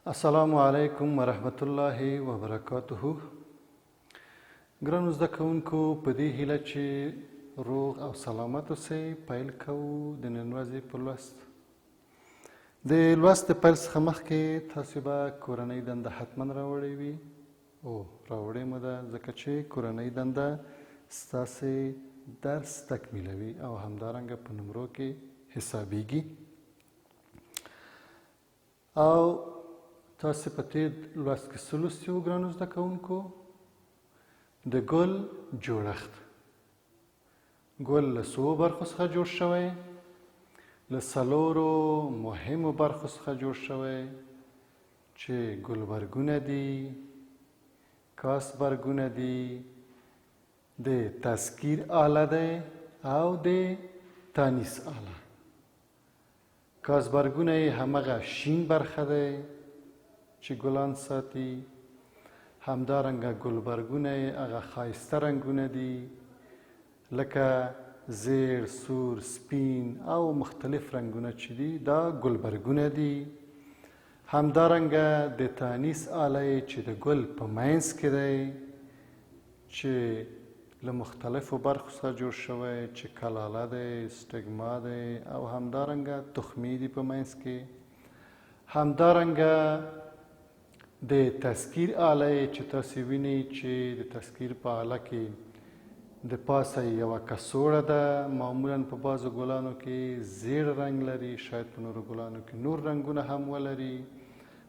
السلام علیکم ورحمت الله وبرکاته. ګرانو زده کوونکو، په دې هیله چې روغ او سلامت اوسئ، پیل کوو د نن ورځې په لوست. د لوست د پیل څخه مخکې تاسو به کورنۍ دنده حتما راوړې وي او راوړې مو ده، ځکه چې کورنۍ دنده ستاسې درس تکمیلوي او همدارنګه په نمرو کې حسابیږي. او تاسو په تیر لوست کې څه لوستي وو ګرانو زده کوونکو؟ د ګل جوړښت. ګل له څو برخو څخه جوړ شوی؟ له څلورو مهمو برخو څخه جوړ شوی چې ګلبرګونه دي، کاسبرګونه دي، د تذکیر آله دی او د تانیث آله. کاسبرګونه یې همغه شین برخه دی چې ګلان ساتي، همدارنګه ګلبرګونه یې هغه ښایسته رنګونه دي لکه زیړ، سور، سپین او مختلف رنګونه چې دي دا ګلبرګونه دي. همدارنګه د تانیث آله یې چې د ګل په منځ کې دی چې له مختلفو برخو څخه جوړ شوی، چې کلاله دی، سټګما دی او همدارنګه تخمې دي په منځ کې. همدارنګه د تذکیر آله چې تاسو وینئ چې د تذکیر په آله کې د پاسه یوه کڅوړه ده، معمولا په بعضو ګلانو کې زیړ رنګ لري، شاید په نورو ګلانو کې نور رنګونه هم ولري،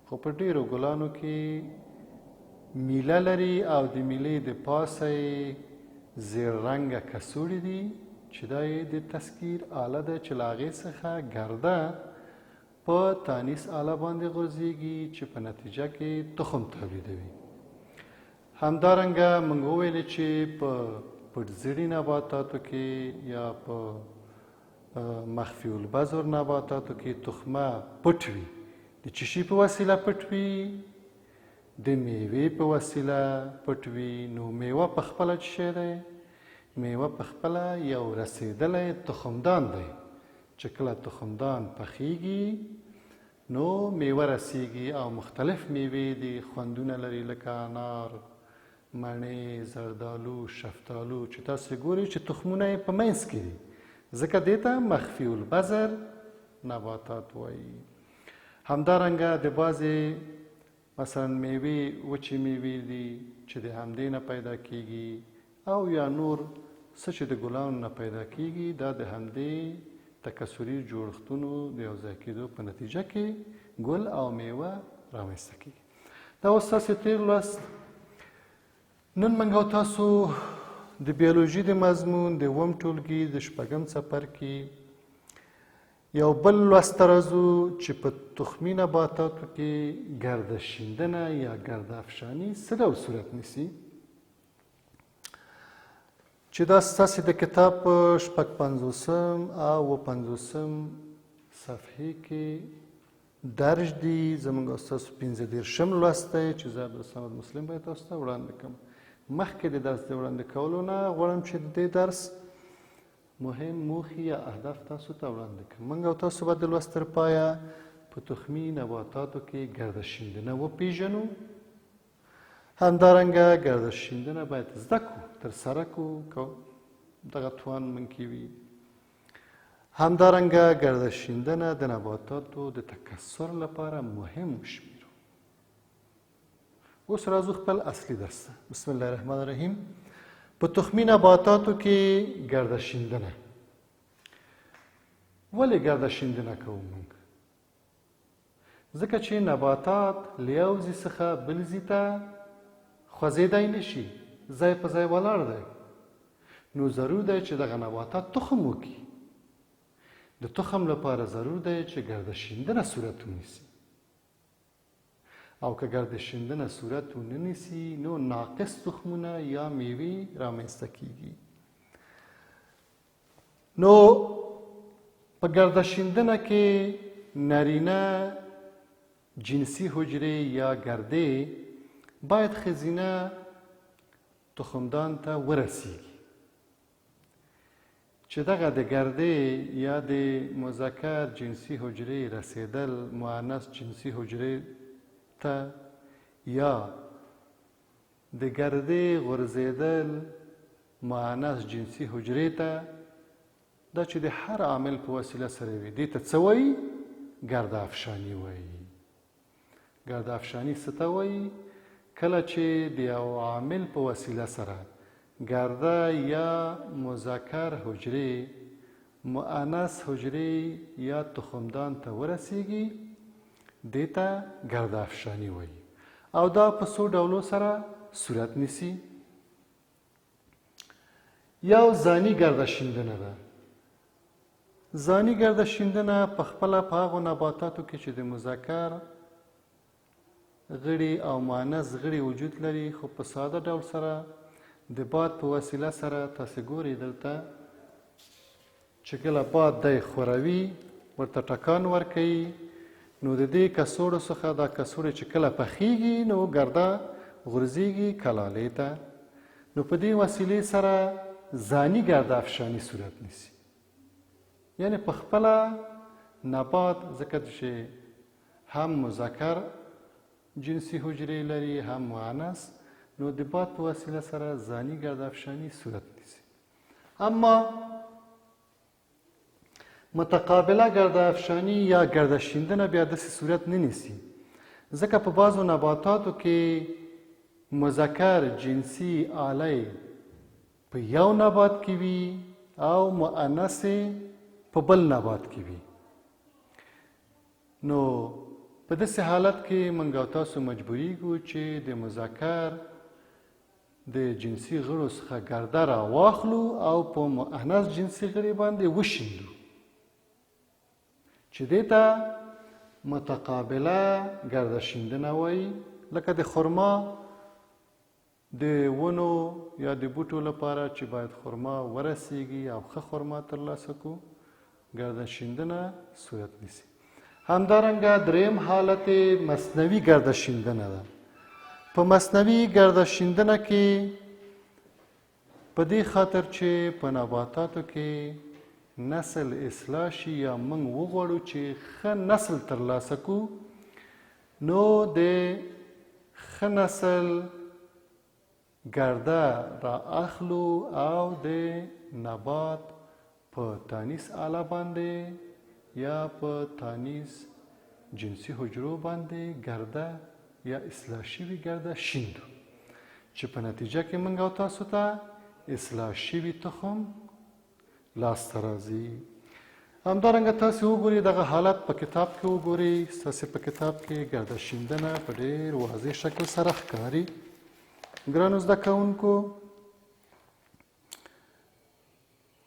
خو په ډیرو ګلانو کې میله لري او د میلې د پاسه یې زیړ رنګه کڅوړې دي چې دا یې د تذکیر آله ده چې له هغې څخه ګرده په تانیث آله باندې غورځېږي چې په نتیجه کې تخم تولیدوي. همدارنګه موږ وویلې چې په پټزړي نباتاتو کې یا په مخفي البذر نباتاتو کې تخمه پټ وي. د څه شي په وسیله پټ وي؟ د میوې په وسیله پټ وي. نو میوه په خپله څه شی دی؟ میوه په خپله یو رسېدلی تخمدان دی چې کله تخمدان پخیږي نو میوه رسیږي او مختلف میوې دي، خوندونه لري لکه انار، مڼې، زردالو، شفتالو چې تاسو ګورئ چې تخمونه یې په منځ کې دي، ځکه دې ته مخفي البذر نباتات وایي. همدارنګه د بعضې مثلا میوې وچې میوې دي چې د همدې نه پیدا کیږي او یا نور څه چې د ګلانو نه پیدا کیږي، دا د همدې تکثري جوړښتونو د یو ځای کېدو په نتیجه کې ګل او میوه رامنځته کیږي. دا اوس تاسې تېر لوست. نن موږ او تاسو د بیولوژي د مضمون د اووم ټولګي د شپږم څپرکي یو بل لوست ته راځو چې په تخمي نباتاتو کې ګرده شیندنه یا ګرده افشاني څه ډول صورت نیسي، چې دا ستاسې د کتاب په شپږ پنځوسم او اووه پنځوسم صفحې کې درج دي. زموږ او ستاسو پنځه دېرشم لوست دی چې زه عبدالصمد مسلم باید تاسو ته وړاندې کړم. مخکې د درس د وړاندې کولو نه غواړم چې د دې درس مهم موخې یا اهداف تاسو ته وړاندې کړم. موږ او تاسو به د لوست تر پایه په تخمي نباتاتو کې ګرده شیندنه وپېژنو. همدارنګه ګرده شیندنه باید زده کړو، ترسره کړو، دغه توان موږ کې وي. همدارنګه ګرده شیندنه د نباتاتو د تکثر لپاره مهم وشمېرو. اوس راځو خپل اصلي درس ته. بسم الله الرحمن الرحیم. په تخمي نباتاتو کې ګرده شیندنه. ولې ګرده شیندنه کوو موږ؟ ځکه چې نباتات له یو ځای څخه بل ځای ته خوځېدی نه شي، ځای په ځای ولاړ دی. نو ضرور دی چې دغه نباتات تخم وکړي. د تخم لپاره ضرور دی چې ګرده شیندنه صورت ونیسي، او که ګرده شیندنه صورت ونه نیسي نو ناقص تخمونه یا میوې رامنځته کیږي. نو په ګرده شیندنه کې نارینه جنسي حجرې یا ګردې باید ښځینه تخمدان ته ورسیږي، چې دغه د ګردې یا د مذکر جنسي حجرې رسیدل مؤنث جنسي حجرې ته یا د ګردې غورځېدل مؤنث جنسي حجرې ته دا چې د هر عامل په وسیله سره وي دې ته څه وایي؟ ګرده افشاني وایي. ګرده افشاني څه ته وایي؟ کله چې د یو عامل په وسیله سره ګرده یا مذکر حجرې مؤنث حجرې یا تخمدان ته ورسیږي دې ته ګرده افشاني وایي. او دا په څو ډولو سره صورت نیسي. یو ځاني ګرده شیندنه ده. ځاني ګرده شیندنه په خپله په هغو نباتاتو کې چې د مذکر غړي او مؤنث غړي وجود لري خو په ساده ډول سره د باد په وسیله سره تاسې ګورئ دلته چې کله باد دی خوروي ورته ټکان ورکوي نو د دې کڅوړو څخه دا کڅوړې چې کله پخیږي نو ګرده غورځېږي کلالې ته. نو په دې وسیلې سره ځاني ګرده افشاني صورت نیسي. یعنی په خپله نبات ځکه چې هم مذکر جنسي حجرې لري هم مؤنث نو د باد په وسیله سره ځاني ګرده افشاني صورت نیسي. اما متقابله ګرده افشاني یا ګرده شیندنه بیا داسې صورت نه نیسي ځکه په بعضو نباتاتو کې مذکر جنسي آلی په یو نبات کې وي او مؤنث په بل نبات کې وي. نو په داسې حالت کې موږ او تاسو مجبوریږو چې د مذکر د جنسي غړو څخه ګرده راواخلو او په مؤنث جنسي غړي باندې وشیندو چې دې ته متقابله ګرده شیندنه وایي. لکه د خرما د ونو یا د بوټو لپاره چې باید خرما ورسیږي او ښه خرما ترلاسه کړو ګرده شیندنه صورت نیسي. همدارنګه دریم حالت مصنوي ګرده شیندنه ده. په مصنوي ګرده شیندنه کې په دې خاطر چې په نباتاتو کې نسل اصلاح شي یا موږ وغواړو چې ښه نسل ترلاسه کړو نو د ښه نسل ګرده را اخلو او د نبات په تانیث آله باندې یا په تانیث جنسي حجرو باندې ګرده یا اصلاح شوي ګرده شیندو چې په نتیجه کې موږ او تاسو ته اصلاح شوي تخم لاسته راځي. همدارنګه تاسې وګورئ دغه حالت په کتاب کې وګورئ. ستاسې په کتاب کې ګرده شیندنه په ډېر واضح شکل سره ښکاري. ګرانو زده کوونکو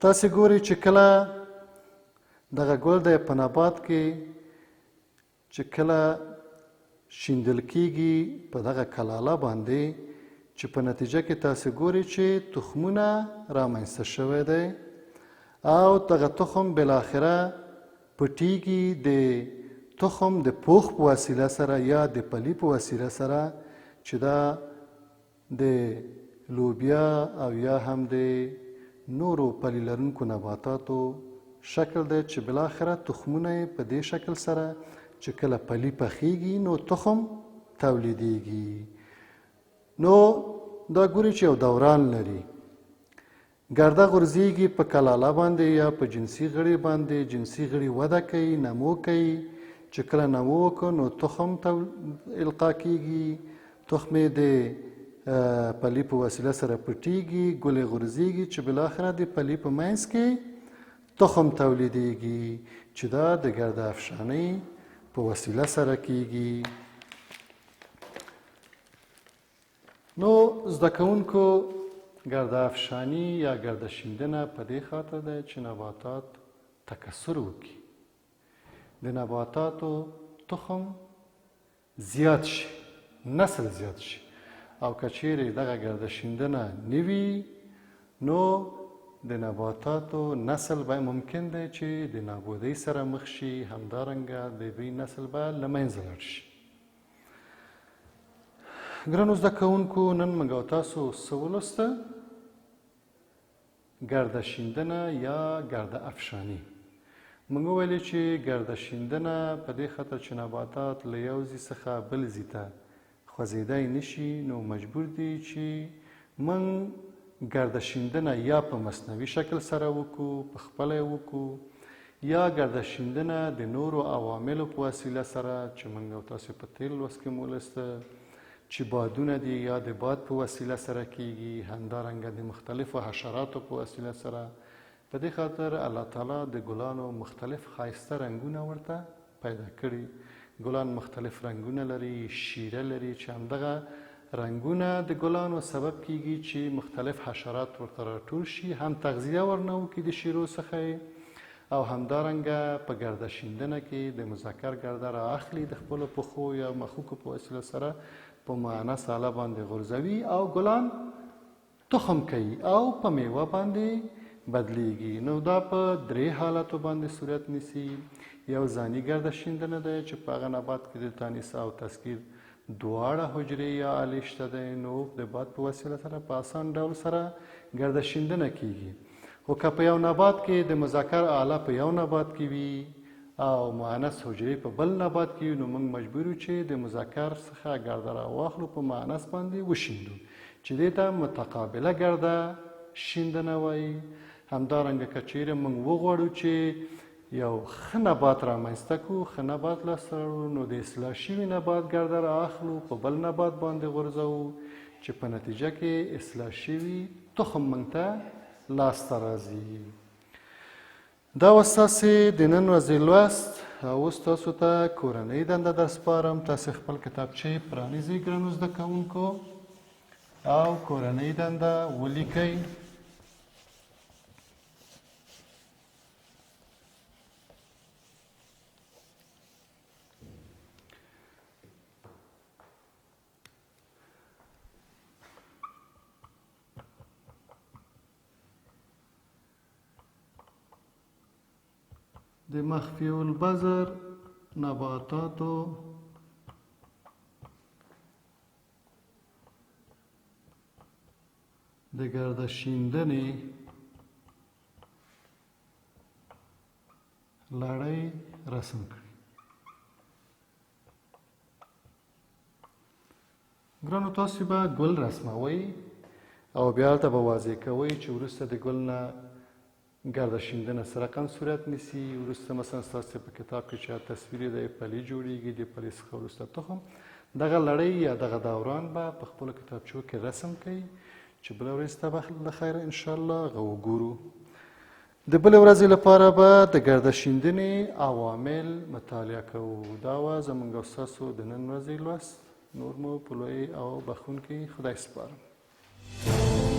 تاسې ګورئ چې کله دغه ګل دی په نبات کې چې کله شیندل کیږي په دغه کلاله باندې چې په نتیجه کې تاسې ګورئ چې تخمونه رامنځته شوی دی او دغه تخم بالاخره پټیږي د تخم د پوخ په وسیله سره یا د پلي په وسیله سره چې دا د لوبیا او یا هم د نورو پلي لرونکو نباتاتو شکل دی چې بالاخره تخمونه په دې شکل سره چې کله پلي پخیږي نو تخم تولیدیږي. نو دا ګوري چې یو دوران لري. ګرده غورځېږي په کلاله باندې یا په جنسي غړي باندې. جنسي غړي وده کوي نمو کوي. چې کله نمو وکړو نو تخم القا کیږي. تخم یې د پلي په وسیله سره پټیږي ګل یې غورځېږي چې بالاخره د پلي په منځ کې تخم تولیدیږي چې دا د ګرده افشانۍ په وسیله سره کیږي. نو زده کوونکو ګرده افشاني یا ګرده شیندنه په دې خاطر ده چې نباتات تکثر وکړي. د نباتاتو تخم زیات شي نسل زیات شي او که چیرې دغه ګرده شیندنه نه وي نو د نباتاتو نسل به ممکن دی چې د نابودۍ سره مخ شي. همدارنګه د دوی نسل به له منځه لاړ شي. ګرانو زده کوونکو نن موږ او تاسو څه ولوسته؟ ګرده شیندنه یا ګرده افشاني. موږ وویلې چې ګرده شیندنه په دې خاطر چې نباتات له یو ځای څخه بل ځای ته خوځېدی نشي، نو مجبور دي چې موږ ګرده شیندنه یا په مصنوعي شکل سره وکړو، په خپله یې وکړو، یا ګرده شیندنه د نورو عواملو په وسیله سره چې موږ او تاسو په تېر لوست کې مو ولوسته چې بادونه دي یا د باد په وسیله سره کیږي، همدارنګه د مختلفو حشراتو په وسیله سره. په دې خاطر الله تعالی د ګلانو مختلف ښایسته رنګونه ورته پیدا کړي. ګلان مختلف رنګونه لري، شیره لري چې همدغه رنګونه د ګلانو سبب کیږي چې مختلف حشرات ورته راټول شي، هم تغذیه ورنه وکړي د شیرو څخه، او همدارنګه په ګرده شیندنه کې د مذکر ګرده را اخلي، د خپلو پښو یا مخوکو په وسیله سره په مؤنث آله باندې غورځوي او ګلان تخم کوي او په میوه باندې بدلیږي. نو دا په درې حالاتو باندې صورت نیسي. یو ځاني ګرده شیندنه ده چې په هغه نبات کې د تانیث او تذکیر دواړه حجرې یا آلې شته دی، نو د باد په وسیله سره په اسان ډول سره ګرده شیندنه کیږي. خو که په یو نبات کې د مذکر آله په یو نبات کې وي او مؤنث حجرې په بل نبات کې وي، نو موږ مجبور یو چې د مذکر څخه ګرده راواخلو، په مؤنث باندې وشیندو چې دې ته متقابله ګرده شیندنه وایي. همدارنګه که چیرې موږ وغواړو چې یو ښه نبات رامنځته کړو، ښه نبات لاسته راوړو، نو د اصلاح شوي نبات ګرده رااخلو، په بل نبات باندې غورځوو چې په نتیجه کې اصلاح شوي تخم موږ ته لاسته راځي. دا وه ستاسې د نن ورځې لوست. اوس تاسو ته کورنۍ دنده در سپارم. تاسې خپل کتابچې پرانیزئ ګرانو زده کوونکو او کورنۍ دنده ولیکئ. د مخفی البذر نباتاتو د ګرده شیندنې لړۍ رسم کړي. ګرانو تاسو به ګل رسموئ او بیا هلته به واضح کوئ چې وروسته د ګل نه ګرده شیندنه څه رقم صورت نیسي. وروسته مثلا ستاسې په کتاب کې چې تصویر د پلي جوړیږي، د پلي څخه وروسته تخم، دغه لړۍ یا دغه دوران به په خپلو کتابچو کې رسم کوئ چې بله ورځ ته به له خیره انشاءالله هغه وګورو. د بلې ورځې لپاره به د ګرده شیندنې عوامل مطالعه کوو. دا وه زموږ او ستاسو د نن ورځې لوست. نور مو په لوی او بخښونکي خدای سپارم.